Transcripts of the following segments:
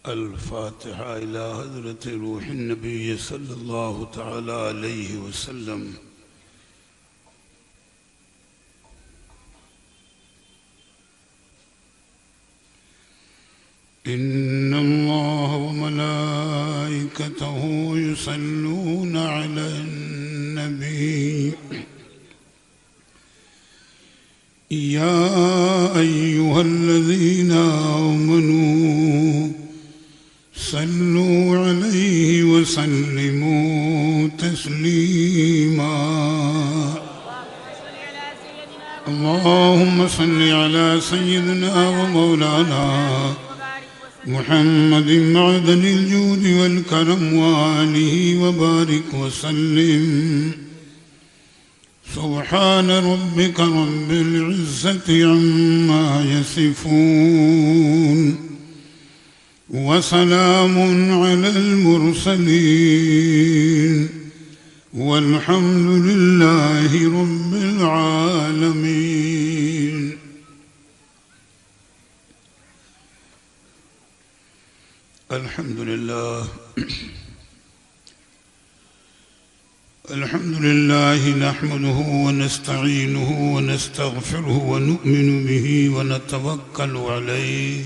الفاتحة إلى حضرة روح النبي صلى الله تعالى عليه وسلم. إن الله وملائكته يصلون على النبي يا أيها الذين آمنوا صلوا عليه وسلموا تسليما. اللهم صل على سيدنا ومولانا محمد معدن الجود والكرم وآله وبارك وسلم. سبحان ربك رب العزة عما يصفون وسلام على المرسلين والحمد لله رب العالمين. الحمد لله نحمده ونستعينه ونستغفره ونؤمن به ونتوكل عليه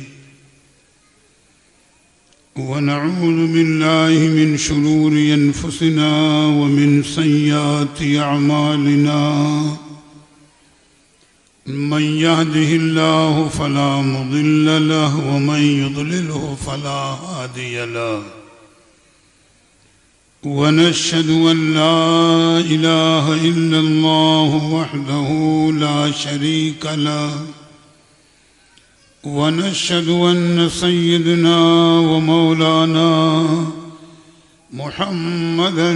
ونعوذ بالله من شرور أنفسنا ومن سيئات أعمالنا. من يهده الله فلا مضل له ومن يضلله فلا هادي له. ونشهد أن لا إله إلا الله وحده لا شريك له. ونشهد أن سيدنا ومولانا محمدًا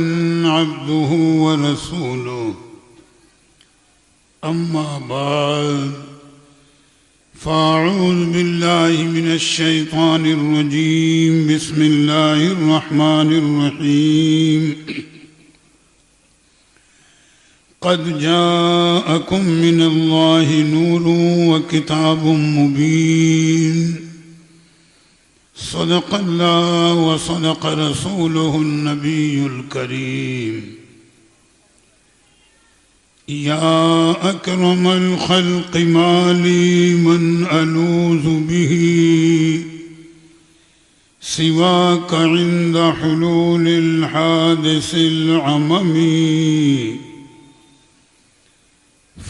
عبده ورسوله. أما بعد فأعوذ بالله من الشيطان الرجيم. بسم الله الرحمن الرحيم. قد جاءكم من الله نور وكتاب مبين. صدق الله وصدق رسوله النبي الكريم. يا أكرم الخلق ما لي من ألوذ به سواك عند حلول الحادث العممي.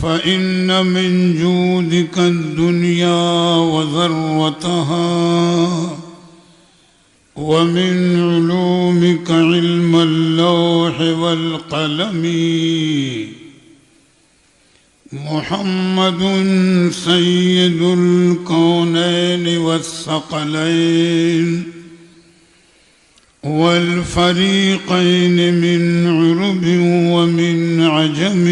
فإن من جودك الدنيا وذروتها ومن علومك علم اللوح والقلم. محمد سيد الكونين والثقلين والفريقين من عرب ومن عجم.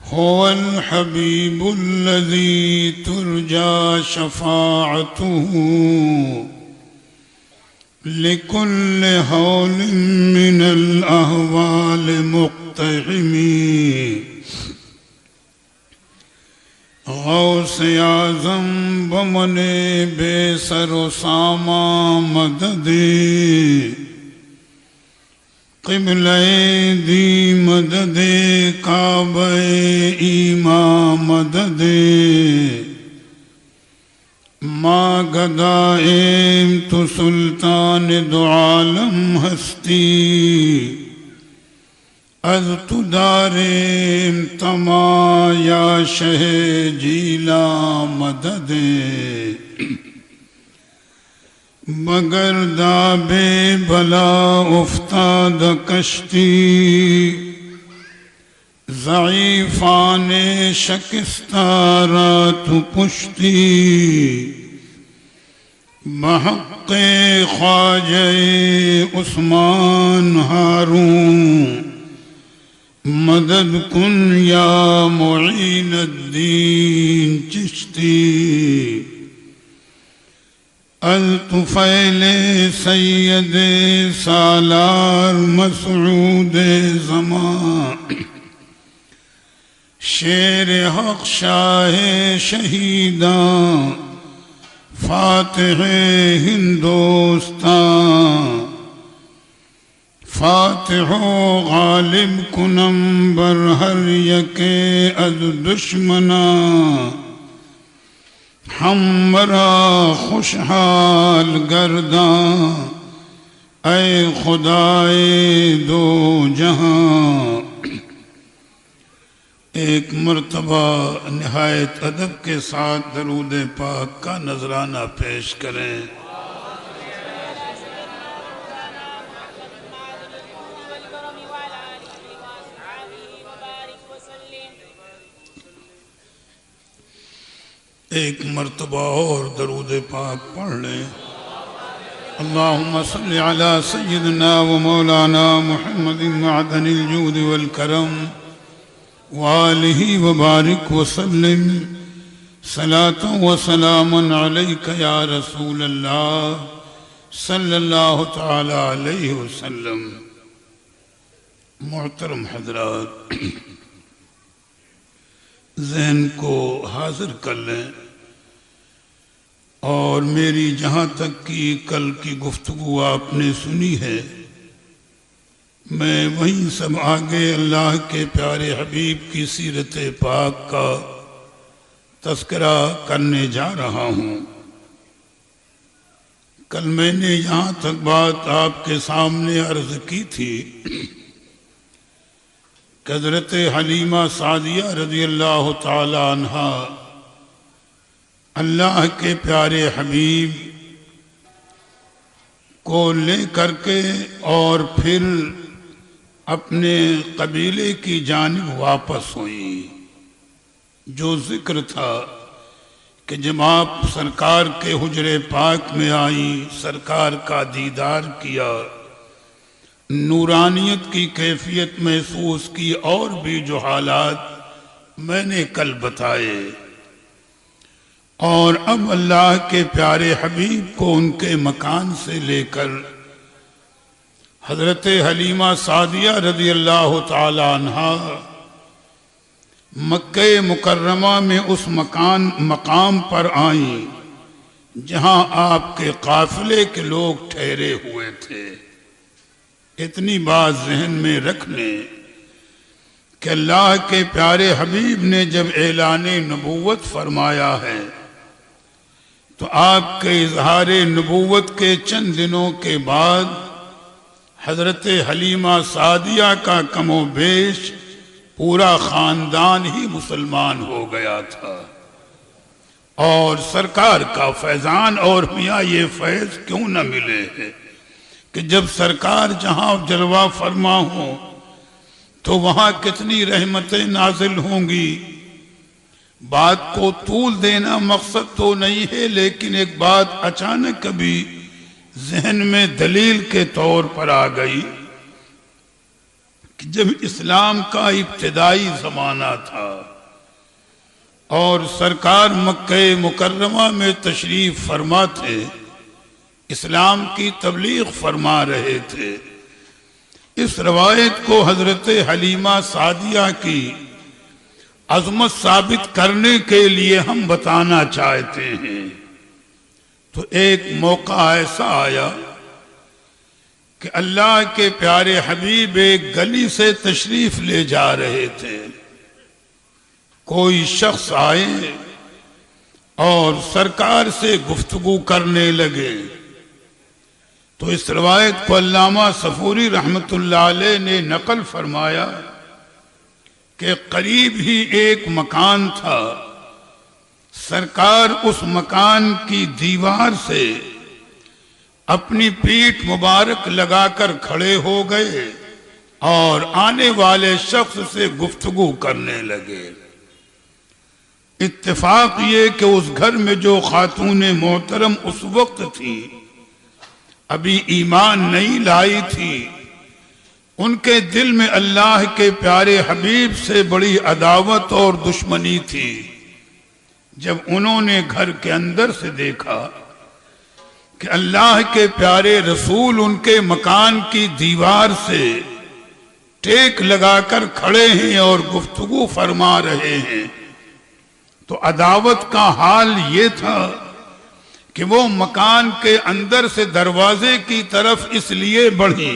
هو الحبيب الذي ترجى شفاعته لكل هول من الأهوال مقتحم. غوث اعظم بمن بے سر و ساما مدد. قبلہ دی مدد کعبہ ایماں مدد. ما گدائیم تو سلطان دو عالم ہستی. از تو داریم تما یا شہ جیلا مدد. مگر داب بلا افتاد کشتی. ضعیفان شکستارا تو پشتی. بحق خواجہ عثمان ہارون مدد کن یا معین الدین چشتی. الطفیل سید سالار مسعود زمان. شیر حق شاہ شہیداں فاتح ہندوستان فاتح و غالب کنم بر ہر یک از دشمنا ہمرا خوشحال گرداں اے خدائے دو جہاں۔ ایک مرتبہ نہایت ادب کے ساتھ درود پاک کا نذرانہ پیش کریں۔ ایک مرتبہ اور درود پاک پڑھ لیں۔ اللہم صلی علی سیدنا و مولانا محمد معدن الجود والکرم وآلہ وبارک وسلم صلاۃ و سلام علیک یا رسول اللہ صلی اللہ تعالی علیہ وسلم۔ محترم حضرات، ذہن کو حاضر کر لیں اور میری جہاں تک کی کل کی گفتگو آپ نے سنی ہے، میں وہیں سب آگے اللہ کے پیارے حبیب کی سیرت پاک کا تذکرہ کرنے جا رہا ہوں۔ کل میں نے یہاں تک بات آپ کے سامنے عرض کی تھی کہ حضرت حلیمہ سعدیہ رضی اللہ تعالی عنہا اللہ کے پیارے حبیب کو لے کر کے اور پھر اپنے قبیلے کی جانب واپس ہوئی۔ جو ذکر تھا کہ جب آپ سرکار کے حجرے پاک میں آئیں، سرکار کا دیدار کیا، نورانیت کی کیفیت محسوس کی، اور بھی جو حالات میں نے کل بتائے، اور اب اللہ کے پیارے حبیب کو ان کے مکان سے لے کر حضرت حلیمہ سعدیہ رضی اللہ تعالی عنہا مکہ مکرمہ میں اس مقام پر آئیں جہاں آپ کے قافلے کے لوگ ٹھہرے ہوئے تھے۔ اتنی بات ذہن میں رکھ لیں کہ اللہ کے پیارے حبیب نے جب اعلان نبوت فرمایا ہے تو آپ کے اظہار نبوت کے چند دنوں کے بعد حضرت حلیمہ سعدیہ کا کم و بیش پورا خاندان ہی مسلمان ہو گیا تھا، اور سرکار کا فیضان اور میاں یہ فیض کیوں نہ ملے ہے کہ جب سرکار جہاں جلوہ فرما ہوں تو وہاں کتنی رحمتیں نازل ہوں گی۔ بات کو طول دینا مقصد تو نہیں ہے، لیکن ایک بات اچانک کبھی ذہن میں دلیل کے طور پر آ گئی کہ جب اسلام کا ابتدائی زمانہ تھا اور سرکار مکہ مکرمہ میں تشریف فرما تھے، اسلام کی تبلیغ فرما رہے تھے، اس روایت کو حضرت حلیمہ سعدیہ کی عظمت ثابت کرنے کے لیے ہم بتانا چاہتے ہیں۔ تو ایک موقع ایسا آیا کہ اللہ کے پیارے حبیب ایک گلی سے تشریف لے جا رہے تھے، کوئی شخص آئے اور سرکار سے گفتگو کرنے لگے، تو اس روایت کو علامہ صفوری رحمت اللہ علیہ نے نقل فرمایا کہ قریب ہی ایک مکان تھا، سرکار اس مکان کی دیوار سے اپنی پیٹھ مبارک لگا کر کھڑے ہو گئے اور آنے والے شخص سے گفتگو کرنے لگے۔ اتفاق یہ کہ اس گھر میں جو خاتون محترم اس وقت تھی، ابھی ایمان نہیں لائی تھی، ان کے دل میں اللہ کے پیارے حبیب سے بڑی عداوت اور دشمنی تھی۔ جب انہوں نے گھر کے اندر سے دیکھا کہ اللہ کے پیارے رسول ان کے مکان کی دیوار سے ٹیک لگا کر کھڑے ہیں اور گفتگو فرما رہے ہیں، تو عداوت کا حال یہ تھا کہ وہ مکان کے اندر سے دروازے کی طرف اس لیے بڑھی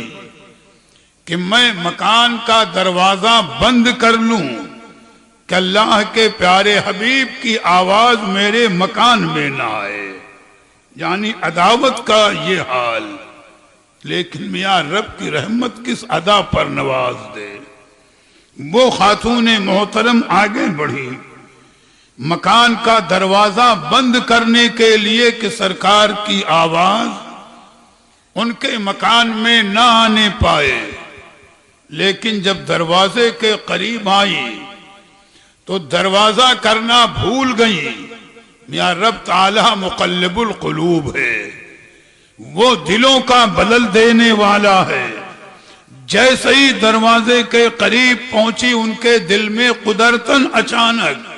کہ میں مکان کا دروازہ بند کر لوں کہ اللہ کے پیارے حبیب کی آواز میرے مکان میں نہ آئے، یعنی عداوت کا یہ حال۔ لیکن میاں رب کی رحمت کس ادا پر نواز دے، وہ خاتون محترم آگے بڑھی مکان کا دروازہ بند کرنے کے لیے کہ سرکار کی آواز ان کے مکان میں نہ آنے پائے، لیکن جب دروازے کے قریب آئی تو دروازہ کرنا بھول گئی۔ میاں رب تعالی مقلب القلوب ہے، وہ دلوں کا بدل دینے والا ہے۔ جیسے ہی دروازے کے قریب پہنچی ان کے دل میں قدرتاً اچانک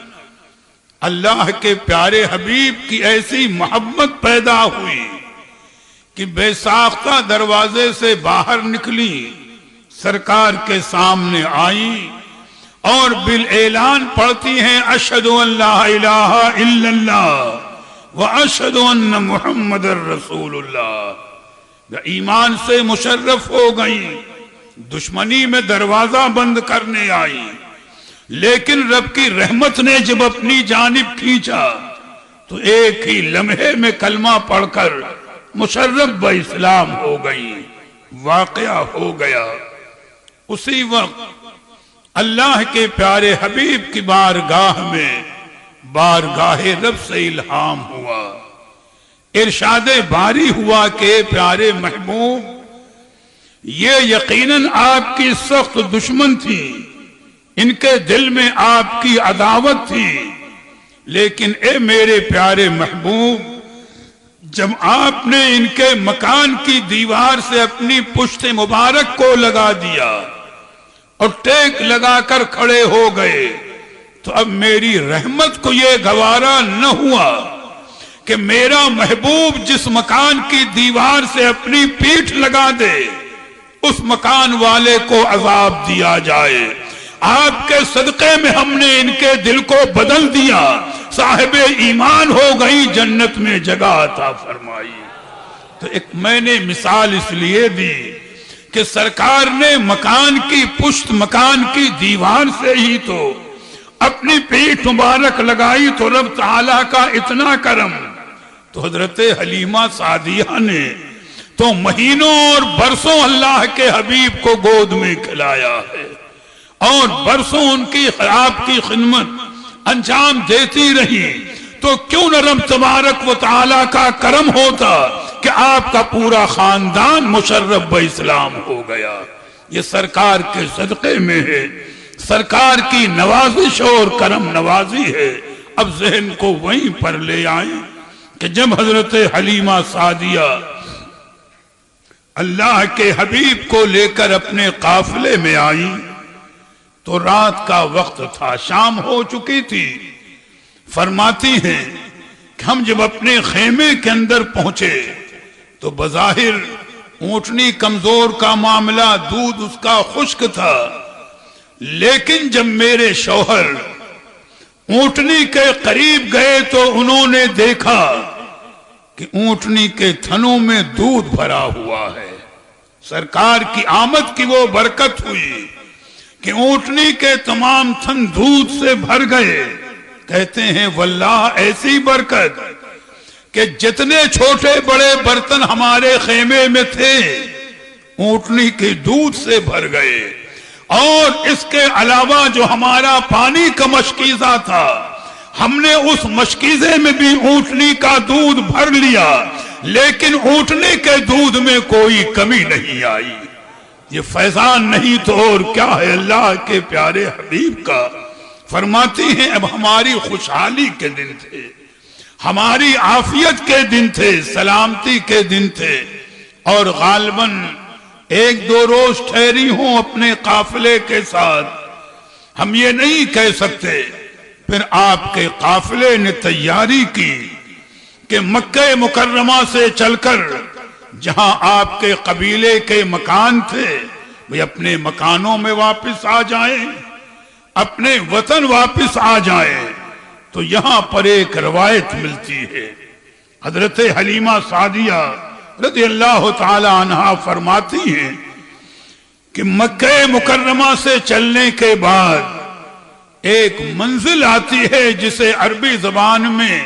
اللہ کے پیارے حبیب کی ایسی محبت پیدا ہوئی کہ بے ساختہ دروازے سے باہر نکلی، سرکار کے سامنے آئیں اور بالاعلان پڑھتی ہیں اشہد ان لا الہ الا اللہ واشہد ان محمد رسول اللہ۔ ایمان سے مشرف ہو گئیں، دشمنی میں دروازہ بند کرنے آئیں، لیکن رب کی رحمت نے جب اپنی جانب کھینچا تو ایک ہی لمحے میں کلمہ پڑھ کر مشرف باسلام ہو گئیں۔ واقعہ ہو گیا اسی وقت اللہ کے پیارے حبیب کی بارگاہ میں بارگاہ رب سے الہام ہوا، ارشاد باری ہوا کہ پیارے محبوب یہ یقیناً آپ کی سخت دشمن تھی، ان کے دل میں آپ کی عداوت تھی، لیکن اے میرے پیارے محبوب جب آپ نے ان کے مکان کی دیوار سے اپنی پشت مبارک کو لگا دیا اور ٹیک لگا کر کھڑے ہو گئے تو اب میری رحمت کو یہ گوارا نہ ہوا کہ میرا محبوب جس مکان کی دیوار سے اپنی پیٹھ لگا دے اس مکان والے کو عذاب دیا جائے۔ آپ کے صدقے میں ہم نے ان کے دل کو بدل دیا، صاحب ایمان ہو گئی، جنت میں جگہ عطا فرمائی۔ تو ایک میں نے مثال اس لیے دی کہ سرکار نے مکان کی پشت مکان کی دیوار سے ہی تو اپنی پیٹھ مبارک لگائی تو رب تعالیٰ کا اتنا کرم۔ تو حضرت حلیمہ سعدیہ نے تو مہینوں اور برسوں اللہ کے حبیب کو گود میں کھلایا ہے اور برسوں ان کی آپ کی خدمت انجام دیتی رہی، تو کیوں نہ رب تبارک و تعالیٰ کا کرم ہوتا کہ آپ کا پورا خاندان مشرف باسلام ہو گیا۔ یہ سرکار کے صدقے میں ہے، سرکار کی نوازش اور کرم نوازی ہے۔ اب ذہن کو وہیں پر لے آئیں کہ جب حضرت حلیمہ سعدیہ اللہ کے حبیب کو لے کر اپنے قافلے میں آئی تو رات کا وقت تھا، شام ہو چکی تھی۔ فرماتی ہیں کہ ہم جب اپنے خیمے کے اندر پہنچے تو بظاہر اونٹنی کمزور کا معاملہ، دودھ اس کا خشک تھا، لیکن جب میرے شوہر اونٹنی کے قریب گئے تو انہوں نے دیکھا کہ اونٹنی کے تھنوں میں دودھ بھرا ہوا ہے۔ سرکار کی آمد کی وہ برکت ہوئی کہ اونٹنی کے تمام تھن دودھ سے بھر گئے۔ کہتے ہیں واللہ ایسی برکت کہ جتنے چھوٹے بڑے برتن ہمارے خیمے میں تھے اونٹنی کے دودھ سے بھر گئے، اور اس کے علاوہ جو ہمارا پانی کا مشکیزہ تھا ہم نے اس مشکیزے میں بھی اونٹنی کا دودھ بھر لیا، لیکن اونٹنی کے دودھ میں کوئی کمی نہیں آئی۔ یہ فیضان نہیں تو اور کیا ہے اللہ کے پیارے حبیب کا۔ فرماتی ہیں اب ہماری خوشحالی کے دن تھے، ہماری عافیت کے دن تھے، سلامتی کے دن تھے، اور غالباً ایک دو روز ٹھہری ہوں اپنے قافلے کے ساتھ۔ ہم یہ نہیں کہہ سکتے۔ پھر آپ کے قافلے نے تیاری کی کہ مکہ مکرمہ سے چل کر جہاں آپ کے قبیلے کے مکان تھے وہ اپنے مکانوں میں واپس آ جائیں، اپنے وطن واپس آ جائیں۔ تو یہاں پر ایک روایت ملتی ہے، حضرت حلیمہ سعدیہ رضی اللہ تعالی عنہا فرماتی ہیں کہ مکہ مکرمہ سے چلنے کے بعد ایک منزل آتی ہے جسے عربی زبان میں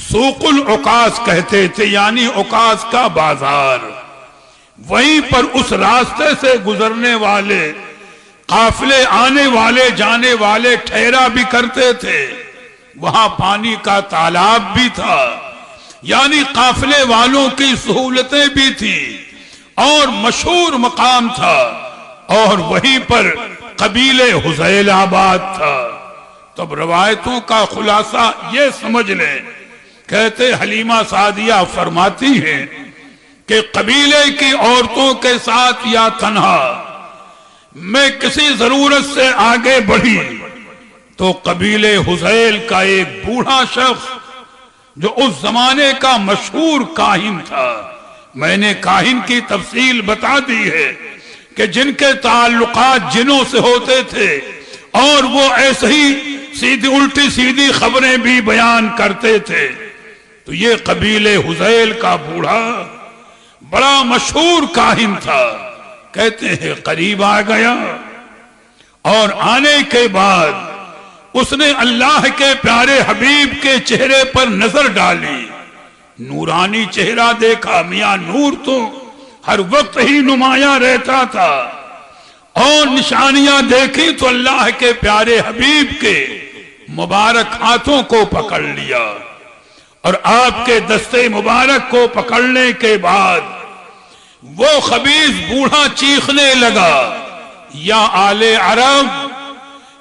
سوق العکاظ کہتے تھے، یعنی عکاظ کا بازار۔ وہیں پر اس راستے سے گزرنے والے قافلے آنے والے جانے والے ٹھہرا بھی کرتے تھے، وہاں پانی کا تالاب بھی تھا، یعنی قافلے والوں کی سہولتیں بھی تھیں اور مشہور مقام تھا، اور وہیں پر قبیلہ حذیل آباد تھا۔ تب روایتوں کا خلاصہ یہ سمجھ لیں، کہتے حلیمہ سعدیہ فرماتی ہیں کہ قبیلے کی عورتوں کے ساتھ یا تنہا میں کسی ضرورت سے آگے بڑھی تو قبیلہ حذیل کا ایک بوڑھا شخص جو اس زمانے کا مشہور کاہن تھا، میں نے کاہن کی تفصیل بتا دی ہے کہ جن کے تعلقات جنوں سے ہوتے تھے اور وہ ایسے ہی سیدھی الٹی سیدھی خبریں بھی بیان کرتے تھے، تو یہ قبیلہ حذیل کا بوڑھا بڑا مشہور کاہن تھا۔ کہتے ہیں قریب آ گیا اور آنے کے بعد اس نے اللہ کے پیارے حبیب کے چہرے پر نظر ڈالی، نورانی چہرہ دیکھا، میاں نور تو ہر وقت ہی نمایاں رہتا تھا، اور نشانیاں دیکھی تو اللہ کے پیارے حبیب کے مبارک ہاتھوں کو پکڑ لیا، اور آپ کے دستے مبارک کو پکڑنے کے بعد وہ خبیث بوڑھا چیخنے لگا، یا آل عرب،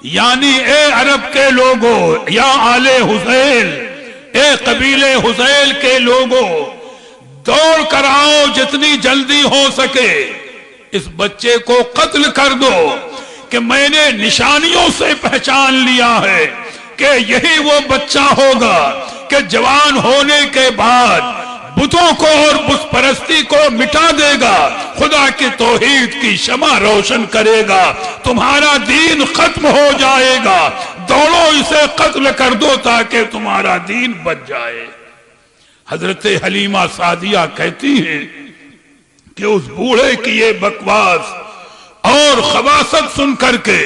یعنی اے عرب کے لوگوں، یا آل حذیل، اے قبیلے حذیل کے لوگوں، دوڑ کر آؤ جتنی جلدی ہو سکے، اس بچے کو قتل کر دو، کہ میں نے نشانیوں سے پہچان لیا ہے کہ یہی وہ بچہ ہوگا کہ جوان ہونے کے بعد بتوں کو اور بت پرستی کو مٹا دے گا، خدا کی توحید کی شمع روشن کرے گا، تمہارا دین ختم ہو جائے گا، دوڑو اسے قتل کر دو تاکہ تمہارا دین بچ جائے۔ حضرت حلیمہ سعدیہ کہتی ہیں کہ اس بوڑھے کی یہ بکواس اور خباثت سن کر کے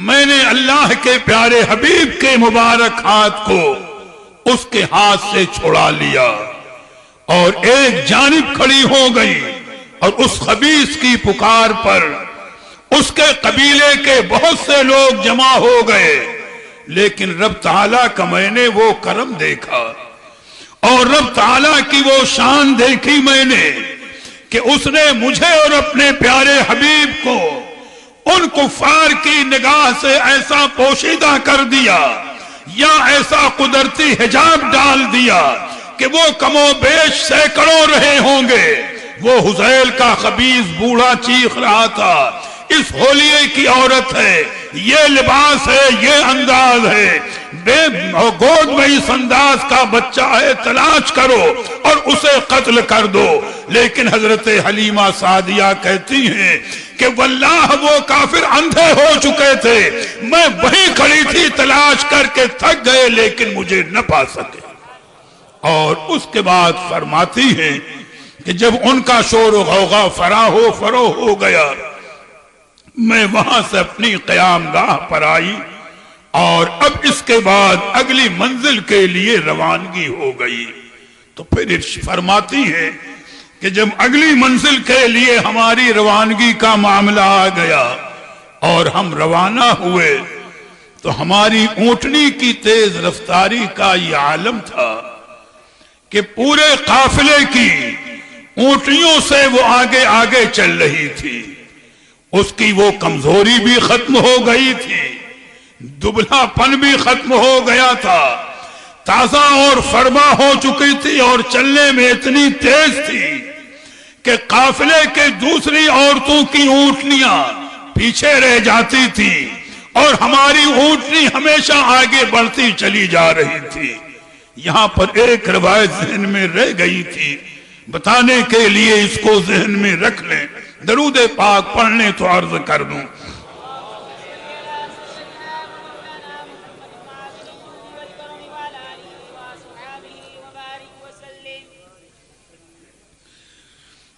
میں نے اللہ کے پیارے حبیب کے مبارک ہاتھ کو اس کے ہاتھ سے چھڑا لیا اور ایک جانب کھڑی ہو گئی، اور اس خبیث کی پکار پر اس کے قبیلے کے بہت سے لوگ جمع ہو گئے، لیکن رب تعالیٰ کا میں نے وہ کرم دیکھا اور رب تعالیٰ کی وہ شان دیکھی میں نے کہ اس نے مجھے اور اپنے پیارے حبیب کو ان کفار کی نگاہ سے ایسا پوشیدہ کر دیا یا ایسا قدرتی حجاب ڈال دیا کہ وہ کم و بیش سینکڑوں رہے ہوں گے۔ وہ حذیل کا خبیث بوڑھا چیخ رہا تھا، اس ہولیے کی عورت ہے، یہ لباس ہے، یہ انداز ہے، بے گود میں اس انداز کا بچہ ہے، تلاش کرو اور اسے قتل کر دو۔ لیکن حضرت حلیمہ سعدیہ کہتی ہیں کہ واللہ وہ کافر اندھے ہو چکے تھے، میں وہیں کھڑی تھی، تلاش کر کے تھک گئے لیکن مجھے نہ پا سکے۔ اور اس کے بعد فرماتی ہیں کہ جب ان کا شور و غوغا فرو ہو گیا، میں وہاں سے اپنی قیام گاہ پر آئی اور اب اس کے بعد اگلی منزل کے لیے روانگی ہو گئی۔ تو پھر فرماتی ہے کہ جب اگلی منزل کے لیے ہماری روانگی کا معاملہ آ گیا اور ہم روانہ ہوئے تو ہماری اونٹنی کی تیز رفتاری کا یہ عالم تھا کہ پورے قافلے کی اونٹنیوں سے وہ آگے آگے چل رہی تھی، اس کی وہ کمزوری بھی ختم ہو گئی تھی، دبلا پن بھی ختم ہو گیا تھا، تازہ اور فرما ہو چکی تھی اور چلنے میں اتنی تیز تھی کہ قافلے کے دوسری عورتوں کی اونٹنیاں پیچھے رہ جاتی تھی اور ہماری اونٹنی ہمیشہ آگے بڑھتی چلی جا رہی تھی۔ یہاں پر ایک روایت ذہن میں رہ گئی تھی، بتانے کے لیے اس کو ذہن میں رکھ لیں، درود پاک پڑھنے تو عرض کر دوں۔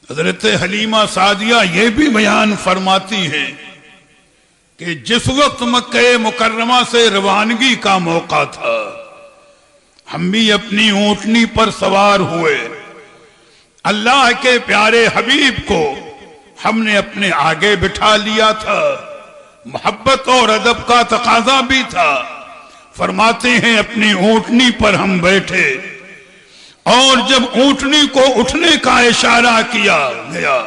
حضرت حلیمہ سعدیہ یہ بھی بیان فرماتی ہے کہ جس وقت مکہ مکرمہ سے روانگی کا موقع تھا، ہم بھی اپنی اونٹنی پر سوار ہوئے، اللہ کے پیارے حبیب کو ہم نے اپنے آگے بٹھا لیا تھا، محبت اور ادب کا تقاضا بھی تھا۔ فرماتے ہیں اپنی اونٹنی پر ہم بیٹھے، اور جب اونٹنی کو اٹھنے کا اشارہ کیا گیا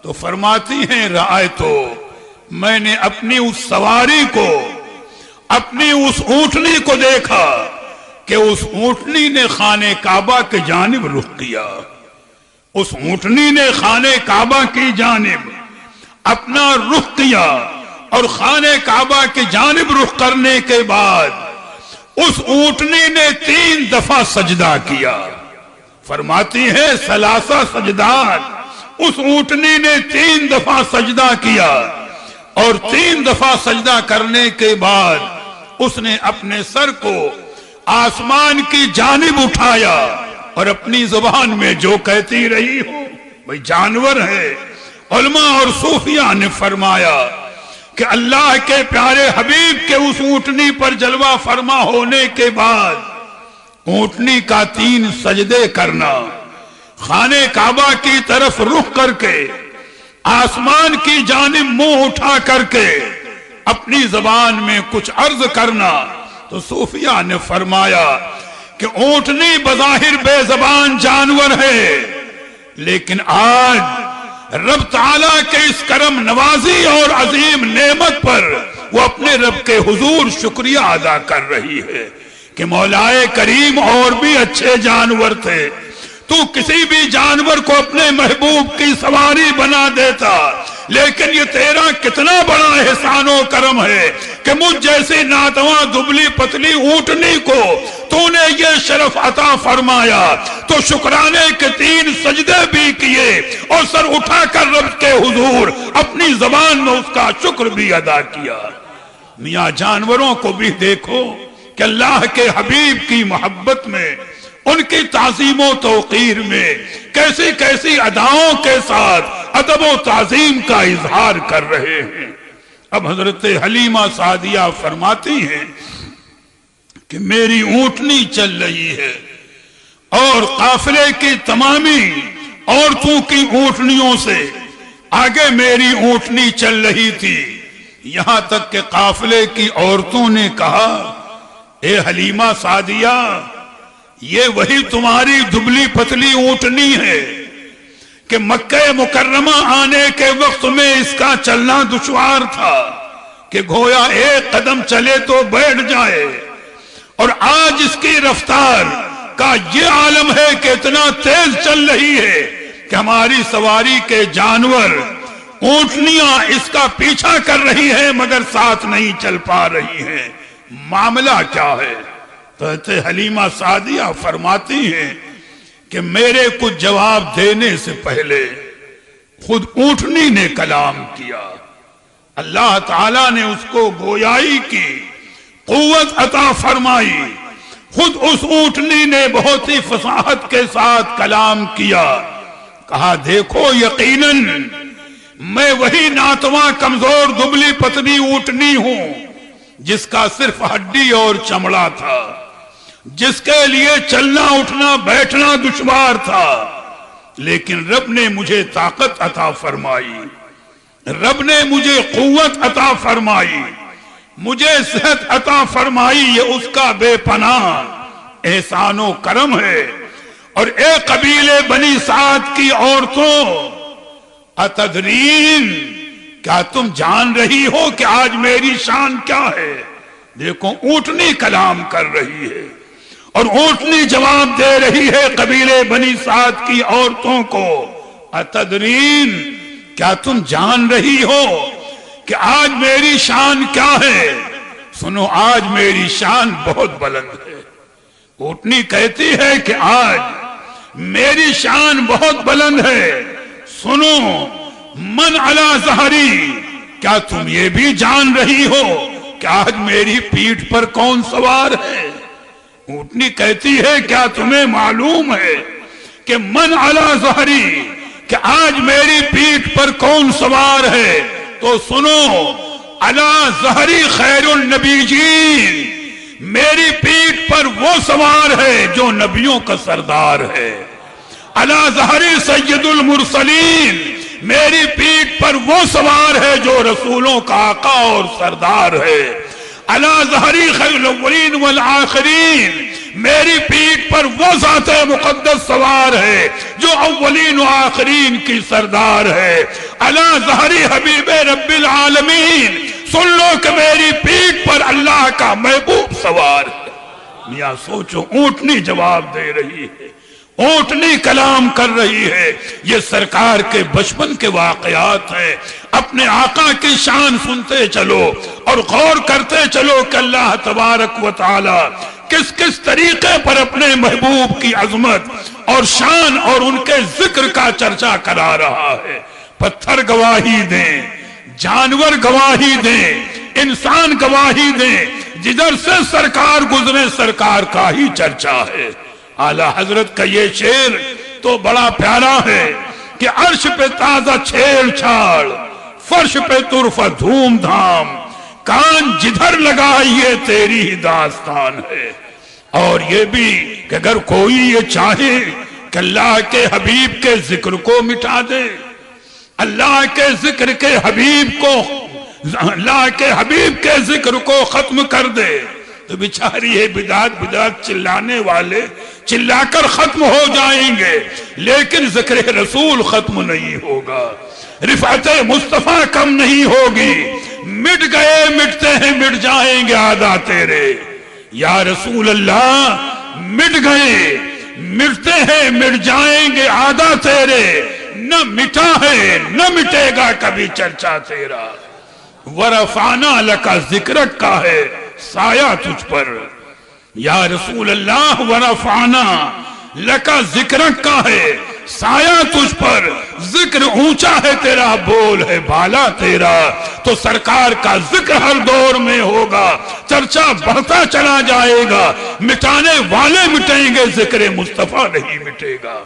تو فرماتی ہیں رأیتو، میں نے اپنی اس سواری کو، اپنی اس اونٹنی کو دیکھا کہ اس اونٹنی نے خانہ کعبہ کی جانب رخ کیا، اس اونٹنی نے خانہ کعبہ کی جانب اپنا رخ کیا، اور خانہ کعبہ کی جانب رخ کرنے کے بعد اس اونٹنی نے 3 دفعہ سجدہ کیا۔ فرماتی ہے ثلاثہ سجدات، اس اونٹنی نے 3 دفعہ سجدہ کیا، اور 3 دفعہ سجدہ کرنے کے بعد اس نے اپنے سر کو آسمان کی جانب اٹھایا، اور اپنی زبان میں جو کہتی رہی ہو بھئی جانور ہے۔ علماء اور صوفیاء نے فرمایا کہ اللہ کے پیارے حبیب کے اس اونٹنی پر جلوہ فرما ہونے کے بعد اونٹنی کا 3 سجدے کرنا، خانہ کعبہ کی طرف رخ کر کے، آسمان کی جانب منہ اٹھا کر کے اپنی زبان میں کچھ عرض کرنا، تو صوفیاء نے فرمایا کہ اونٹنی بظاہر بے زبان جانور ہے، لیکن آج رب تعالیٰ کے اس کرم نوازی اور عظیم نعمت پر وہ اپنے رب کے حضور شکریہ ادا کر رہی ہے کہ مولائے کریم اور بھی اچھے جانور تھے، تو کسی بھی جانور کو اپنے محبوب کی سواری بنا دیتا، لیکن یہ تیرا کتنا بڑا احسان و کرم ہے کہ مجھ جیسی ناتواں دبلی پتلی اونٹنی کو تو نے یہ شرف عطا فرمایا۔ تو شکرانے کے 3 سجدے بھی کیے، اور سر اٹھا کر رب کے حضور اپنی زبان میں اس کا شکر بھی ادا کیا۔ میاں جانوروں کو بھی دیکھو کہ اللہ کے حبیب کی محبت میں، ان کی تعظیم و توقیر میں کیسی کیسی اداؤں کے ساتھ ادب و تعظیم کا اظہار کر رہے ہیں۔ اب حضرت حلیمہ سعدیہ فرماتی ہیں کہ میری اونٹنی چل رہی ہے، اور قافلے کی تمامی عورتوں کی اونٹنیوں سے آگے میری اونٹنی چل رہی تھی، یہاں تک کہ قافلے کی عورتوں نے کہا اے حلیمہ سعدیہ، یہ وہی تمہاری دبلی پتلی اونٹنی ہے کہ مکہ مکرمہ آنے کے وقت میں اس کا چلنا دشوار تھا کہ گویا 1 قدم چلے تو بیٹھ جائے، اور آج اس کی رفتار کا یہ عالم ہے کہ اتنا تیز چل رہی ہے کہ ہماری سواری کے جانور اونٹنیاں اس کا پیچھا کر رہی ہیں مگر ساتھ نہیں چل پا رہی ہیں، معاملہ کیا ہے؟ حضرت حلیمہ سعدیہ فرماتی ہیں کہ میرے کچھ جواب دینے سے پہلے خود اونٹنی نے کلام کیا، اللہ تعالیٰ نے اس کو گویائی کی قوت عطا فرمائی، خود اس اونٹنی نے بہت ہی فصاحت کے ساتھ کلام کیا، کہا دیکھو یقیناً میں وہی ناتواں کمزور دبلی پتلی اونٹنی ہوں جس کا صرف ہڈی اور چمڑا تھا، جس کے لیے چلنا اٹھنا بیٹھنا دشوار تھا، لیکن رب نے مجھے طاقت عطا فرمائی، رب نے مجھے قوت عطا فرمائی، مجھے صحت عطا فرمائی، یہ اس کا بے پناہ احسان و کرم ہے۔ اور اے قبیلے بنی سعد کی عورتوں، اتدرین، کیا تم جان رہی ہو کہ آج میری شان کیا ہے؟ دیکھو اونٹنی کلام کر رہی ہے، اور اونٹنی جواب دے رہی ہے قبیلے بنی سعد کی عورتوں کو، اتدرین، کیا تم جان رہی ہو کہ آج میری شان کیا ہے؟ سنو آج میری شان بہت بلند ہے۔ اونٹنی کہتی ہے کہ آج میری شان بہت بلند ہے، سنو من علی ظہری، کیا تم یہ بھی جان رہی ہو کہ آج میری پیٹھ پر کون سوار ہے؟ اونٹنی کہتی ہے کیا تمہیں معلوم ہے کہ من علی ظہری، کہ آج میری پیٹھ پر کون سوار ہے، تو سنو، علی ظہری خیر النبیین، میری پیٹھ پر وہ سوار ہے جو نبیوں کا سردار ہے۔ علی ظہری سید المرسلین، میری پیٹھ پر وہ سوار ہے جو رسولوں کا آقا اور سردار ہے۔ علی ظہری خیر الاولین والآخرین، میری پیٹھ پر وہ ذات مقدس سوار ہے جو اولین و آخرین کی سردار ہے۔ علی ظہری حبیب رب العالمین، سن لو کہ میری پیٹھ پر اللہ کا محبوب سوار ہے۔ میاں سوچو، اونٹنی جواب دے رہی ہے، اونٹنی کلام کر رہی ہے۔ یہ سرکار کے بچپن کے واقعات ہیں۔ اپنے آقا کی شان سنتے چلو اور غور کرتے چلو کہ اللہ تبارک و تعالی کس کس طریقے پر اپنے محبوب کی عظمت اور شان اور ان کے ذکر کا چرچا کرا رہا ہے۔ پتھر گواہی دیں، جانور گواہی دیں، انسان گواہی دیں، جدھر سے سرکار گزرے سرکار کا ہی چرچا ہے۔ اعلیٰ حضرت کا یہ شعر تو بڑا پیارا ہے کہ عرش پہ تازہ چھیڑ چھاڑ، فرش پہ طرفہ دھوم دھام، کان جدھر لگائیے تیری ہی داستان ہے۔ اور یہ بھی کہ اگر کوئی یہ چاہے کہ اللہ کے حبیب کے ذکر کو مٹا دے، اللہ کے ذکر کے حبیب کو، اللہ کے حبیب کے ذکر کو ختم کر دے، تو بیچاری ہے بدعت بدعت چلانے والے چلا کر ختم ہو جائیں گے، لیکن ذکر رسول ختم نہیں ہوگا، رفعت مصطفیٰ کم نہیں ہوگی۔ مٹ گئے مٹتے ہیں مٹ جائیں گے عادہ تیرے، یا رسول اللہ مٹ گئے مٹتے ہیں مٹ جائیں گے عادہ تیرے، نہ مٹا ہے نہ مٹے گا کبھی چرچا تیرا۔ ورفعنا لکا ذکرک کا ہے سایہ تجھ پر، یا رسول اللہ ورفعنا لکا ذکرک کا ہے سایہ تجھ پر، ذکر اونچا ہے تیرا، بول ہے بالا تیرا، تو سرکار کا ذکر ہر دور میں ہوگا، چرچا بڑھتا چلا جائے گا، مٹانے والے مٹیں گے، ذکر مصطفیٰ نہیں مٹے گا۔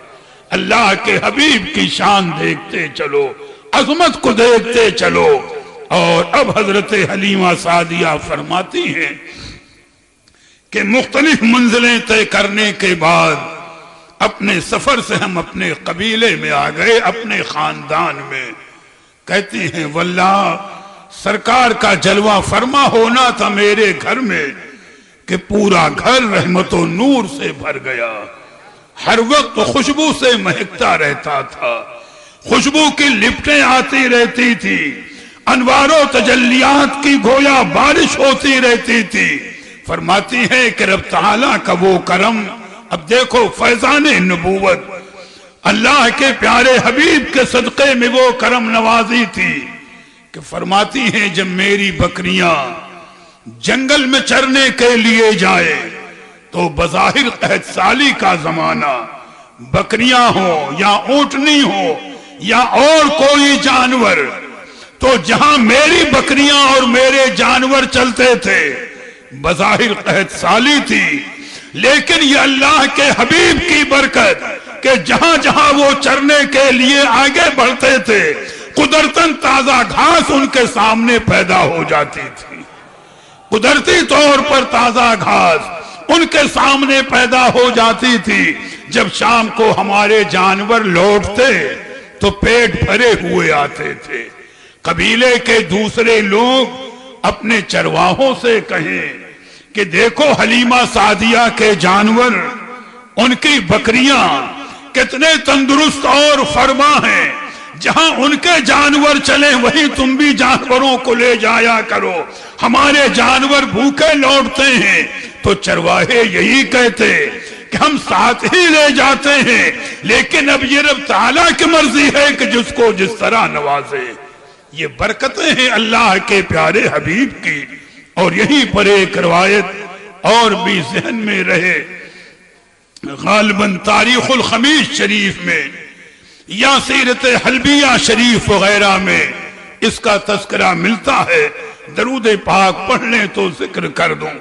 اللہ کے حبیب کی شان دیکھتے چلو، عظمت کو دیکھتے چلو۔ اور اب حضرت حلیمہ سعدیہ فرماتی ہیں کہ مختلف منزلیں طے کرنے کے بعد اپنے سفر سے ہم اپنے قبیلے میں آ گئے، اپنے خاندان میں۔ کہتی ہیں واللہ سرکار کا جلوہ فرما ہونا تھا میرے گھر میں کہ پورا گھر رحمت و نور سے بھر گیا، ہر وقت خوشبو سے مہکتا رہتا تھا، خوشبو کی لپٹیں آتی رہتی تھی، انوار و تجلیات کی گویا بارش ہوتی رہتی تھی۔ فرماتی ہے کہ رب تعالیٰ کا وہ کرم، اب دیکھو فیضان نبوت، اللہ کے پیارے حبیب کے صدقے میں وہ کرم نوازی تھی کہ فرماتی ہیں جب میری بکریاں جنگل میں چرنے کے لیے جائے تو بظاہر قحط سالی کا زمانہ، بکریاں ہوں یا اونٹنی ہو یا اور کوئی جانور، تو جہاں میری بکریاں اور میرے جانور چلتے تھے بظاہر قحط سالی تھی، لیکن یہ اللہ کے حبیب کی برکت کہ جہاں جہاں وہ چرنے کے لیے آگے بڑھتے تھے قدرتاً تازہ گھاس ان کے سامنے پیدا ہو جاتی تھی، قدرتی طور پر تازہ گھاس ان کے سامنے پیدا ہو جاتی تھی۔ جب شام کو ہمارے جانور لوٹتے تو پیٹ بھرے ہوئے آتے تھے۔ قبیلے کے دوسرے لوگ اپنے چرواہوں سے کہیں کہ دیکھو حلیمہ سعدیہ کے جانور، ان کی بکریاں کتنے تندرست اور فرما ہیں، جہاں ان کے جانور چلیں وہیں تم بھی جانوروں کو لے جایا کرو، ہمارے جانور بھوکے لوٹتے ہیں۔ تو چرواہے یہی کہتے کہ ہم ساتھ ہی لے جاتے ہیں، لیکن اب یہ رب تعالیٰ کی مرضی ہے کہ جس کو جس طرح نوازے۔ یہ برکتیں ہیں اللہ کے پیارے حبیب کی۔ اور یہیں پر ایک روایت اور بھی ذہن میں رہے، غالباً تاریخ الخمیس شریف میں یا سیرت حلبیہ شریف وغیرہ میں اس کا تذکرہ ملتا ہے، درود پاک پڑھ لیں تو ذکر کر دوں۔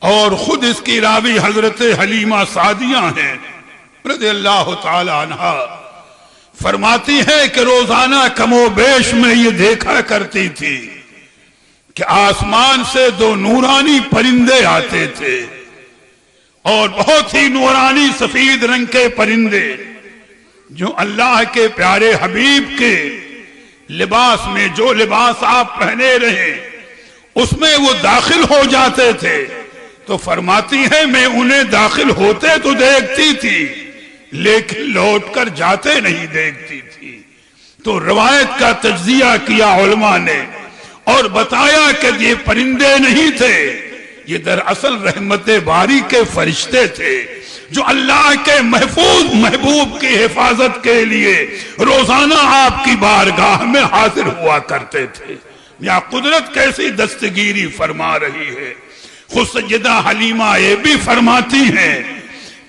اور خود اس کی راوی حضرت حلیمہ سعدیہ ہیں رضی اللہ تعالی عنہا، فرماتی ہے کہ روزانہ کم و بیش میں یہ دیکھا کرتی تھی کہ آسمان سے دو نورانی پرندے آتے تھے، اور بہت ہی نورانی سفید رنگ کے پرندے جو اللہ کے پیارے حبیب کے لباس میں، جو لباس آپ پہنے رہے اس میں وہ داخل ہو جاتے تھے، تو فرماتی ہے میں انہیں داخل ہوتے تو دیکھتی تھی لیکن لوٹ کر جاتے نہیں دیکھتی تھی۔ تو روایت کا تجزیہ کیا علماء نے اور بتایا کہ یہ پرندے نہیں تھے، یہ دراصل رحمت باری کے فرشتے تھے جو اللہ کے محبوب کی حفاظت کے لیے روزانہ آپ کی بارگاہ میں حاضر ہوا کرتے تھے۔ یا قدرت کیسی دستگیری فرما رہی ہے۔ خود سیدہ حلیمہ یہ بھی فرماتی ہیں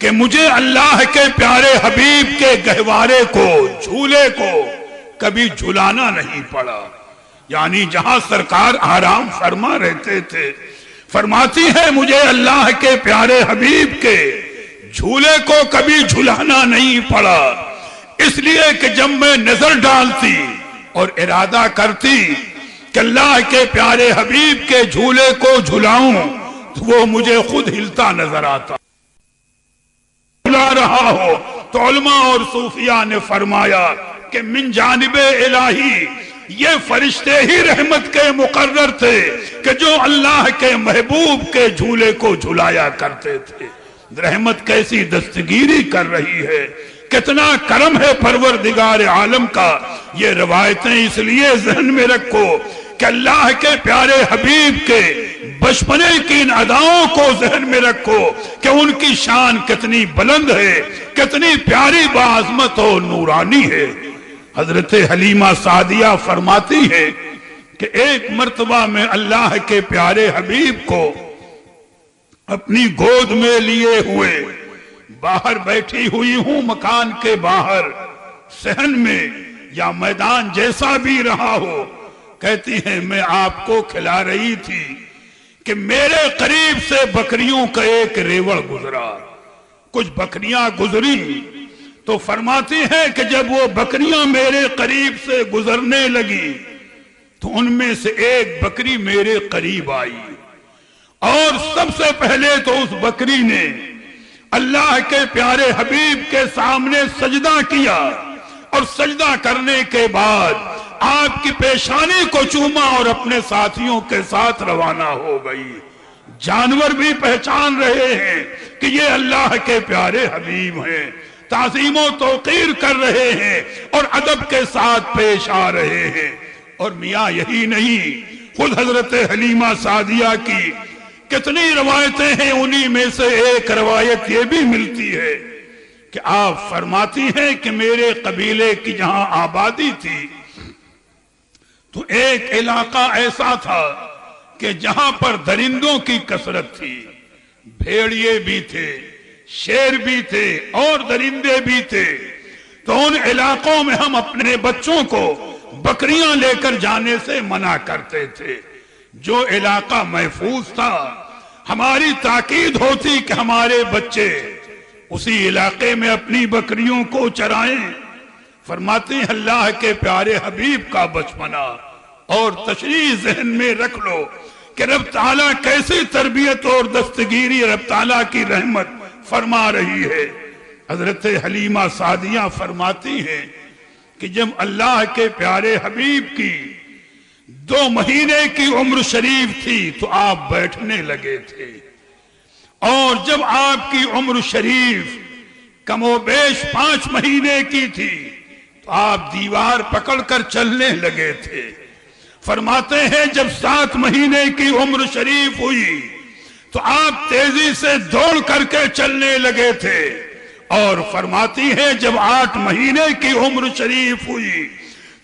کہ مجھے اللہ کے پیارے حبیب کے گہوارے کو، جھولے کو کبھی جھلانا نہیں پڑا، یعنی جہاں سرکار آرام فرما رہتے تھے، فرماتی ہے مجھے اللہ کے پیارے حبیب کے جھولے کو کبھی جھلانا نہیں پڑا، اس لیے کہ جب میں نظر ڈالتی اور ارادہ کرتی کہ اللہ کے پیارے حبیب کے جھولے کو جھلاؤں تو وہ مجھے خود ہلتا نظر آتا، جھلا رہا ہو۔ تو علماء اور صوفیاء نے فرمایا کہ من جانب الہی یہ فرشتے ہی رحمت کے مقرر تھے کہ جو اللہ کے محبوب کے جھولے کو جھلایا کرتے تھے۔ رحمت کیسی دستگیری کر رہی ہے، کتنا کرم ہے پروردگار عالم کا۔ یہ روایتیں اس لیے ذہن میں رکھو کہ اللہ کے پیارے حبیب کے بچپنے کی ان اداؤں کو ذہن میں رکھو کہ ان کی شان کتنی بلند ہے، کتنی پیاری باعظمت اور نورانی ہے۔ حضرت حلیمہ سعدیہ فرماتی ہے کہ ایک مرتبہ میں اللہ کے پیارے حبیب کو اپنی گود میں لیے ہوئے باہر بیٹھی ہوئی ہوں، مکان کے باہر، صحن میں یا میدان جیسا بھی رہا ہو، کہتی ہے میں آپ کو کھلا رہی تھی کہ میرے قریب سے بکریوں کا ایک ریوڑ گزرا، کچھ بکریاں گزری، تو فرماتی ہے کہ جب وہ بکریاں میرے قریب سے گزرنے لگی تو ان میں سے ایک بکری میرے قریب آئی، اور سب سے پہلے تو اس بکری نے اللہ کے پیارے حبیب کے سامنے سجدہ کیا، اور سجدہ کرنے کے بعد آپ کی پیشانی کو چوما اور اپنے ساتھیوں کے ساتھ روانہ ہو گئی۔ جانور بھی پہچان رہے ہیں کہ یہ اللہ کے پیارے حبیب ہیں، تعظیم و توقیر کر رہے ہیں اور ادب کے ساتھ پیش آ رہے ہیں۔ اور میاں یہی نہیں، خود حضرت حلیمہ سعدیہ کی کتنی روایتیں ہیں، انہی میں سے ایک روایت یہ بھی ملتی ہے کہ آپ فرماتی ہیں کہ میرے قبیلے کی جہاں آبادی تھی تو ایک علاقہ ایسا تھا کہ جہاں پر درندوں کی کثرت تھی، بھیڑیے بھی تھے، شیر بھی تھے اور درندے بھی تھے، تو ان علاقوں میں ہم اپنے بچوں کو بکریاں لے کر جانے سے منع کرتے تھے۔ جو علاقہ محفوظ تھا، ہماری تاکید ہوتی کہ ہمارے بچے اسی علاقے میں اپنی بکریوں کو چرائیں۔ فرماتے ہیں اللہ کے پیارے حبیب کا بچپنا، اور تشریح ذہن میں رکھ لو کہ رب تعالیٰ کیسی تربیت اور دستگیری رب تعالیٰ کی رحمت فرما رہی ہے۔ حضرت حلیمہ سعدیہ فرماتی ہیں کہ جب اللہ کے پیارے حبیب کی 2 مہینے کی عمر شریف تھی تو آپ بیٹھنے لگے تھے، اور جب آپ کی عمر شریف کم و بیش 5 مہینے کی تھی تو آپ دیوار پکڑ کر چلنے لگے تھے۔ فرماتے ہیں جب 7 مہینے کی عمر شریف ہوئی تو آپ تیزی سے دوڑ کر کے چلنے لگے تھے، اور فرماتی ہیں جب 8 مہینے کی عمر شریف ہوئی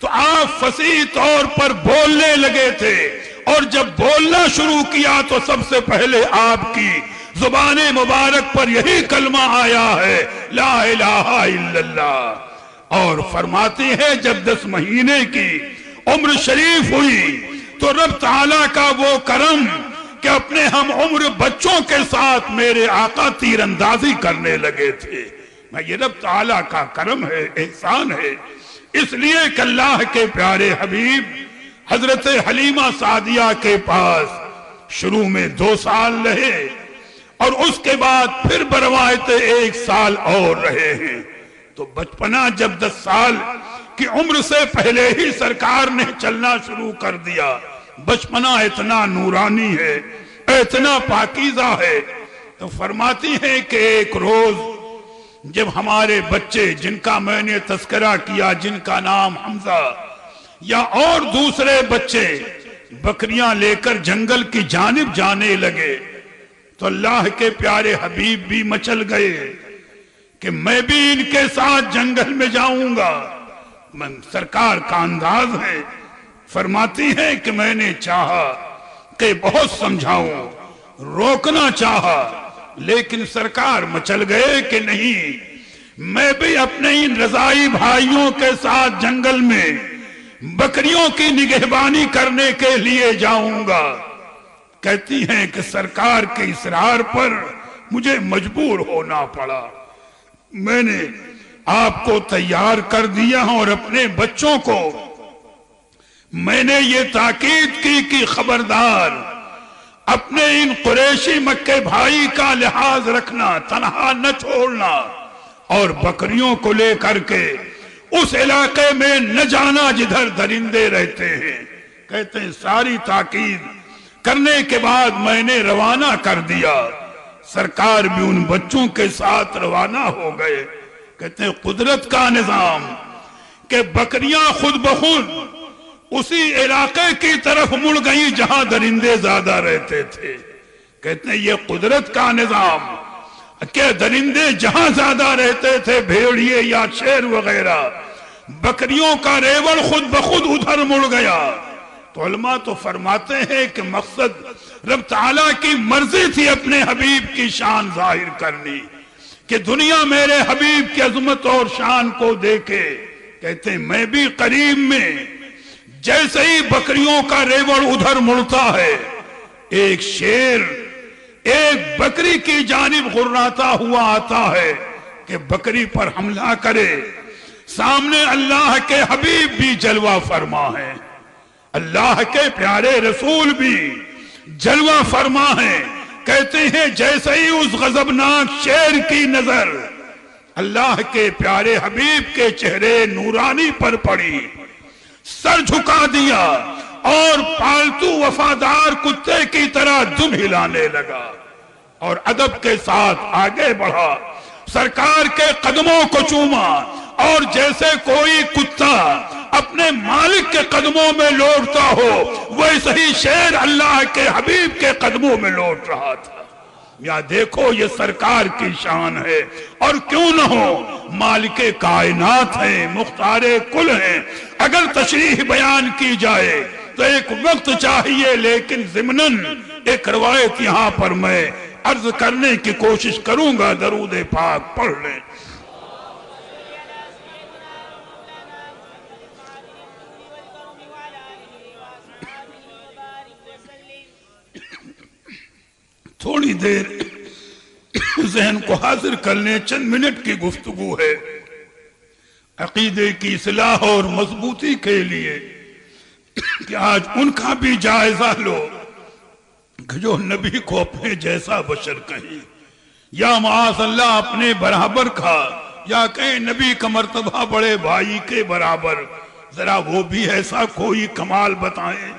تو آپ فصیح طور پر بولنے لگے تھے، اور جب بولنا شروع کیا تو سب سے پہلے آپ کی زبان مبارک پر یہی کلمہ آیا ہے، لا الہ الا اللہ۔ اور فرماتی ہے جب 10 مہینے کی عمر شریف ہوئی تو رب تعالیٰ کا وہ کرم کہ کہ اپنے ہم عمر بچوں کے ساتھ میرے آقا تیر اندازی کرنے لگے تھے۔ میں یہ رب تعالیٰ کا کرم ہے، احسان ہے، اس لیے کہ اللہ کے پیارے حبیب حضرت حلیمہ سعدیہ کے پاس شروع میں 2 سال رہے اور اس کے بعد پھر بروایت 1 سال اور رہے ہیں۔ تو بچپنا جب 10 سال کی عمر سے پہلے ہی سرکار نے چلنا شروع کر دیا۔ بچپنا اتنا نورانی ہے، اتنا پاکیزہ ہے، تو فرماتی ہیں کہ ایک روز جب ہمارے بچے جن کا میں نے تذکرہ کیا، جن کا نام حمزہ یا اور دوسرے بچے بکریاں لے کر جنگل کی جانب جانے لگے تو اللہ کے پیارے حبیب بھی مچل گئے کہ میں بھی ان کے ساتھ جنگل میں جاؤں گا۔ سرکار کا انداز ہے، فرماتی ہے کہ میں نے چاہا کہ بہت سمجھاؤں، روکنا چاہا، لیکن سرکار مچل گئے کہ نہیں، میں بھی اپنے ان رضائی بھائیوں کے ساتھ جنگل میں بکریوں کی نگہبانی کرنے کے لیے جاؤں گا۔ کہتی ہیں کہ سرکار کے اصرار پر مجھے مجبور ہونا پڑا، میں نے آپ کو تیار کر دیا اور اپنے بچوں کو میں نے یہ تاکید کی کہ خبردار اپنے ان قریشی مکے بھائی کا لحاظ رکھنا، تنہا نہ چھوڑنا، اور بکریوں کو لے کر کے اس علاقے میں نہ جانا جدھر درندے رہتے ہیں۔ کہتے ہیں ساری تاکید کرنے کے بعد میں نے روانہ کر دیا، سرکار بھی ان بچوں کے ساتھ روانہ ہو گئے۔ کہتے ہیں قدرت کا نظام کہ بکریاں خود بخود اسی علاقے کی طرف مڑ گئی جہاں درندے زیادہ رہتے تھے۔ کہتے ہیں یہ قدرت کا نظام کہ درندے جہاں زیادہ رہتے تھے، بھیڑیے یا شیر وغیرہ، بکریوں کا ریوڑ خود بخود ادھر مڑ گیا۔ تو علماء تو فرماتے ہیں کہ مقصد رب تعالیٰ کی مرضی تھی اپنے حبیب کی شان ظاہر کرنی، کہ دنیا میرے حبیب کی عظمت اور شان کو دیکھے۔ کہتے ہیں میں بھی قریب میں جیسے ہی بکریوں کا ریوڑ ادھر مڑتا ہے، ایک شیر ایک بکری کی جانب غراتا ہوا آتا ہے کہ بکری پر حملہ کرے۔ سامنے اللہ کے حبیب بھی جلوہ فرما ہے، اللہ کے پیارے رسول بھی جلوہ فرما ہے۔ کہتے ہیں جیسے ہی اس غضبناک شیر کی نظر اللہ کے پیارے حبیب کے چہرے نورانی پر پڑی، سر جھکا دیا اور پالتو وفادار کتے کی طرح دم ہلانے لگا اور ادب کے ساتھ آگے بڑھا، سرکار کے قدموں کو چوما، اور جیسے کوئی کتا اپنے مالک کے قدموں میں لوٹتا ہو ویسے ہی شیر اللہ کے حبیب کے قدموں میں لوٹ رہا تھا۔ یا دیکھو یہ سرکار کی شان ہے، اور کیوں نہ ہو، مالک کائنات ہیں، مختار کل ہیں۔ اگر تشریح بیان کی جائے تو ایک وقت چاہیے، لیکن ضمناً ایک روایت یہاں پر میں عرض کرنے کی کوشش کروں گا، درود پاک پڑھ لیں۔ تھوڑی دیر ذہن کو حاضر کر لیں، چند منٹ کی گفتگو ہے عقیدے کی اصلاح اور مضبوطی کے لیے، کہ آج ان کا بھی جائزہ لو کہ جو نبی کو اپنے جیسا بشر کہیں، یا معاذ اللہ اپنے برابر کا، یا کہیں نبی کا مرتبہ بڑے بھائی کے برابر، ذرا وہ بھی ایسا کوئی کمال بتائیں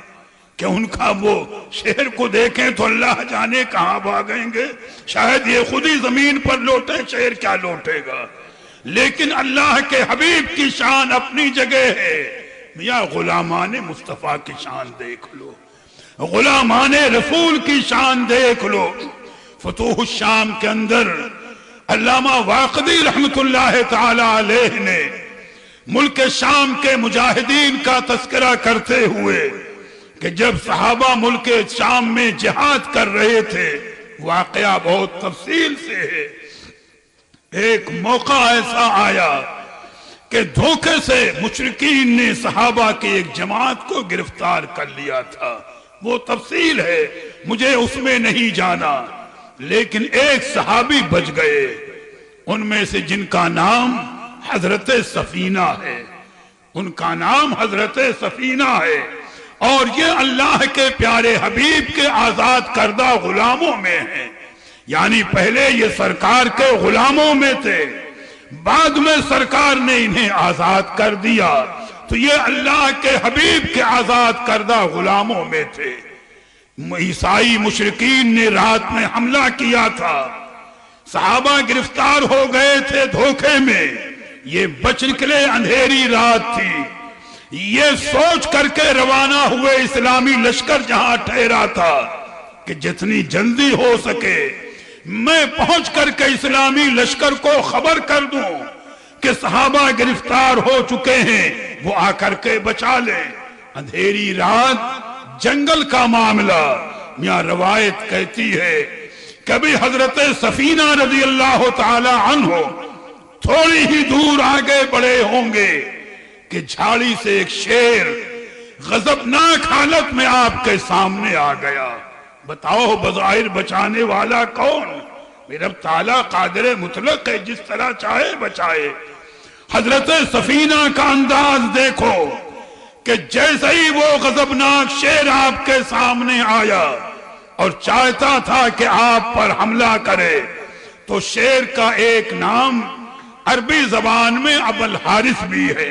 کہ ان کا وہ شہر کو دیکھیں تو اللہ جانے کہاں بھاگیں گے، شاید یہ خود ہی زمین پر لوٹے، شہر کیا لوٹے گا۔ لیکن اللہ کے حبیب کی شان اپنی جگہ ہے۔ یا غلامان مصطفیٰ کی شان دیکھ لو، غلامان رسول کی شان دیکھ لو۔ فتوح الشام کے اندر علامہ واقدی رحمت اللہ تعالی علیہ نے ملک شام کے مجاہدین کا تذکرہ کرتے ہوئے کہ جب صحابہ ملک شام میں جہاد کر رہے تھے، واقعہ بہت تفصیل سے ہے، ایک موقع ایسا آیا کہ دھوکے سے مشرکین نے صحابہ کی ایک جماعت کو گرفتار کر لیا تھا، وہ تفصیل ہے، مجھے اس میں نہیں جانا، لیکن ایک صحابی بچ گئے ان میں سے جن کا نام حضرت سفینہ ہے، ان کا نام حضرت سفینہ ہے، اور یہ اللہ کے پیارے حبیب کے آزاد کردہ غلاموں میں ہیں، یعنی پہلے یہ سرکار کے غلاموں میں تھے، بعد میں سرکار نے انہیں آزاد کر دیا، تو یہ اللہ کے حبیب کے آزاد کردہ غلاموں میں تھے۔ عیسائی مشرکین نے رات میں حملہ کیا تھا، صحابہ گرفتار ہو گئے تھے دھوکے میں، یہ بچ نکلے، اندھیری رات تھی، یہ سوچ کر کے روانہ ہوئے اسلامی لشکر جہاں ٹھہرا تھا کہ جتنی جلدی ہو سکے میں پہنچ کر کے اسلامی لشکر کو خبر کر دوں کہ صحابہ گرفتار ہو چکے ہیں، وہ آ کر کے بچا لیں۔ اندھیری رات، جنگل کا معاملہ، میاں روایت کہتی ہے کبھی حضرت سفینہ رضی اللہ تعالی عنہ تھوڑی ہی دور آگے بڑھے ہوں گے کہ جھاڑی سے ایک شیر غضبناک حالت میں آپ کے سامنے آ گیا۔ بتاؤ بظاہر بچانے والا کون؟ میرا رب تعالیٰ قادر مطلق ہے، جس طرح چاہے بچائے۔ حضرت سفینہ کا انداز دیکھو کہ جیسے ہی وہ غضبناک شیر آپ کے سامنے آیا اور چاہتا تھا کہ آپ پر حملہ کرے، تو شیر کا ایک نام عربی زبان میں ابو الحارث بھی ہے۔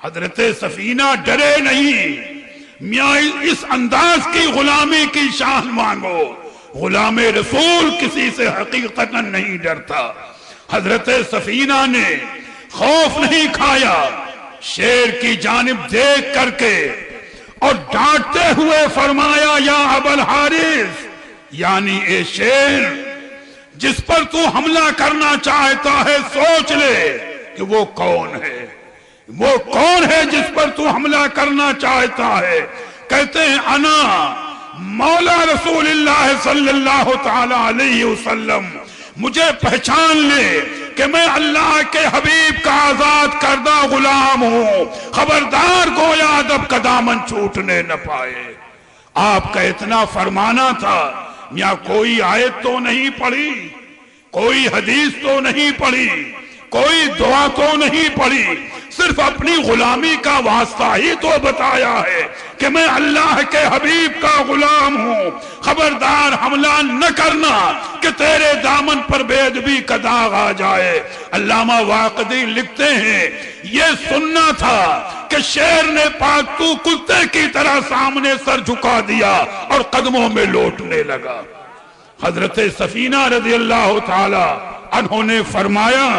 حضرت سفینہ ڈرے نہیں، میاں اس انداز کی غلامی کی شان مانگو، غلام رسول کسی سے حقیقتاً نہیں ڈرتا۔ حضرت سفینہ نے خوف نہیں کھایا، شیر کی جانب دیکھ کر کے اور ڈانٹتے ہوئے فرمایا یا ابو الحارث، یعنی اے شیر جس پر تو حملہ کرنا چاہتا ہے سوچ لے کہ وہ کون ہے، وہ کون ہے جس پر تو حملہ کرنا چاہتا ہے؟ کہتے ہیں انا مولا رسول اللہ صلی اللہ تعالی علیہ وسلم، مجھے پہچان لے کہ میں اللہ کے حبیب کا آزاد کردہ غلام ہوں، خبردار گویا ادب کا دامن چھوٹنے نہ پائے۔ آپ کا اتنا فرمانا تھا، میاں کوئی آیت تو نہیں پڑھی، کوئی حدیث تو نہیں پڑھی، کوئی دعا تو نہیں پڑھی، صرف اپنی غلامی کا واسطہ ہی تو بتایا ہے کہ میں اللہ کے حبیب کا غلام ہوں، خبردار حملہ نہ کرنا کہ تیرے دامن پر بے ادبی کا داغ آ جائے۔ علامہ واقدی لکھتے ہیں یہ سننا تھا کہ شیر نے پالتو کتے کی طرح سامنے سر جھکا دیا اور قدموں میں لوٹنے لگا۔ حضرت سفینہ رضی اللہ تعالی عنہ نے فرمایا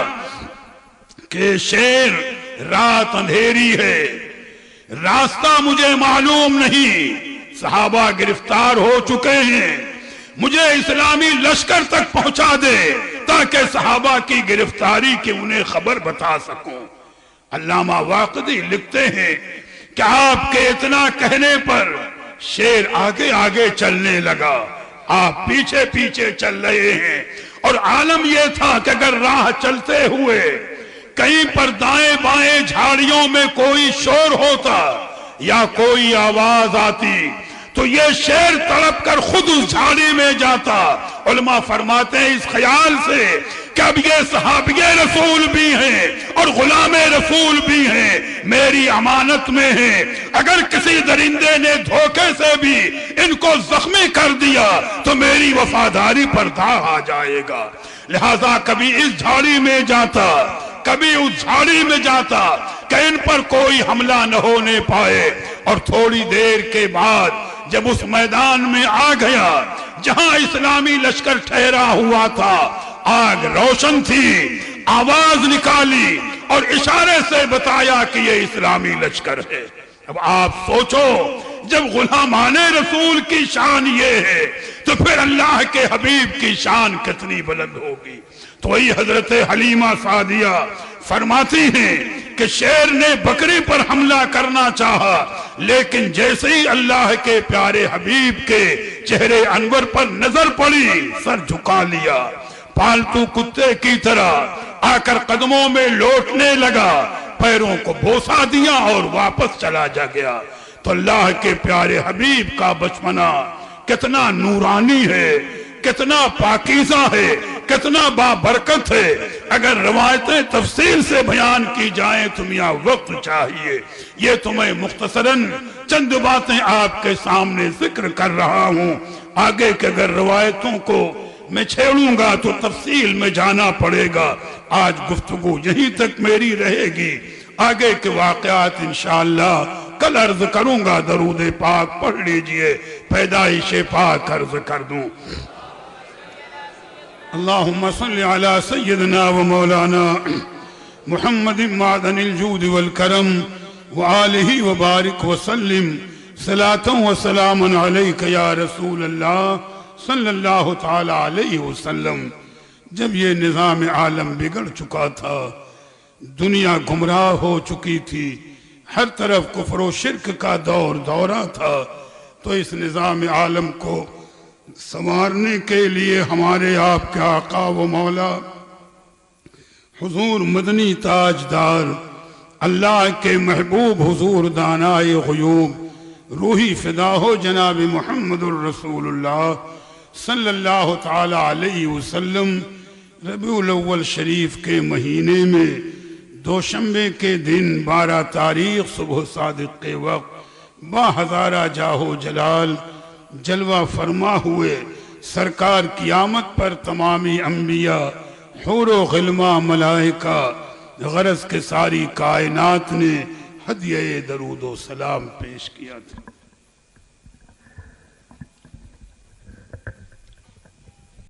کہ شیر رات اندھیری ہے، راستہ مجھے معلوم نہیں، صحابہ گرفتار ہو چکے ہیں، مجھے اسلامی لشکر تک پہنچا دے تاکہ صحابہ کی گرفتاری کی انہیں خبر بتا سکوں۔ علامہ واقدی لکھتے ہیں کہ آپ کے اتنا کہنے پر شیر آگے آگے چلنے لگا، آپ پیچھے پیچھے چل رہے ہیں، اور عالم یہ تھا کہ اگر راہ چلتے ہوئے کہیں پر دائیں بائیں جھاڑیوں میں کوئی شور ہوتا یا کوئی آواز آتی تو یہ شیر تڑپ کر خود اس جھاڑی میں جاتا۔ علماء فرماتے ہیں اس خیال سے کہ اب یہ صحابی رسول بھی ہیں اور غلام رسول بھی ہیں، میری امانت میں ہیں، اگر کسی درندے نے دھوکے سے بھی ان کو زخمی کر دیا تو میری وفاداری پر داغ آ جائے گا، لہذا کبھی اس جھاڑی میں جاتا کبھی اس جھاڑی میں جاتا کہ ان پر کوئی حملہ نہ ہونے پائے، اور تھوڑی دیر کے بعد جب اس میدان میں آ گیا جہاں اسلامی لشکر ٹھہرا ہوا تھا، آگ روشن تھی، آواز نکالی اور اشارے سے بتایا کہ یہ اسلامی لشکر ہے۔ اب آپ سوچو جب غلامان رسول کی شان یہ ہے تو پھر اللہ کے حبیب کی شان کتنی بلند ہوگی۔ تو وہی حضرت حلیمہ سعدیہ فرماتی ہیں کہ شیر نے بکری پر حملہ کرنا چاہا، لیکن جیسے ہی اللہ کے پیارے حبیب کے چہرے انور پر نظر پڑی سر جھکا لیا، پالتو کتے کی طرح آ کر قدموں میں لوٹنے لگا، پیروں کو بوسا دیا اور واپس چلا جا گیا۔ تو اللہ کے پیارے حبیب کا بچپنا کتنا نورانی ہے، کتنا پاکیزہ ہے، کتنا بابرکت ہے۔ اگر روایتیں تفصیل سے بیان کی جائیں تو میاں وقت چاہیے، یہ تو میں مختصراً چند باتیں آپ کے سامنے ذکر کر رہا ہوں۔ آگے کہ اگر روایتوں کو میں چھیڑوں گا تو تفصیل میں جانا پڑے گا۔ آج گفتگو یہیں تک میری رہے گی، آگے کے واقعات انشاءاللہ کل عرض کروں گا۔ درود پاک پڑھ لیجئے، پیدائش پاک عرض کر دوں۔ اللہم صلی علی سیدنا و مولانا محمد معدن الجود والکرم وآلہ وبارک وسلم صلاۃ و سلام علیک یا رسول اللہ صلی اللہ تعالی علیہ وسلم۔ جب یہ نظام عالم بگڑ چکا تھا، دنیا گمراہ ہو چکی تھی، ہر طرف کفر و شرک کا دورہ تھا، تو اس نظام عالم کو سنوارنے کے لیے ہمارے آپ کے آقا و مولا حضور مدنی تاجدار، اللہ کے محبوب حضور دانائے غیوب، روحی فدا ہو جناب محمد الرسول اللہ صلی اللہ تعالی علیہ وسلم، ربیع الاول شریف کے مہینے میں دوشنبے کے دن 12 تاریخ صبح صادق کے وقت با ہزارہ جاہو جلال جلوہ فرما ہوئے سرکار قیامت پر تمامی انبیاء، حور و غلمہ، ملائکہ، غرض کے ساری کائنات نے ہدیہ درود و سلام پیش کیا تھا۔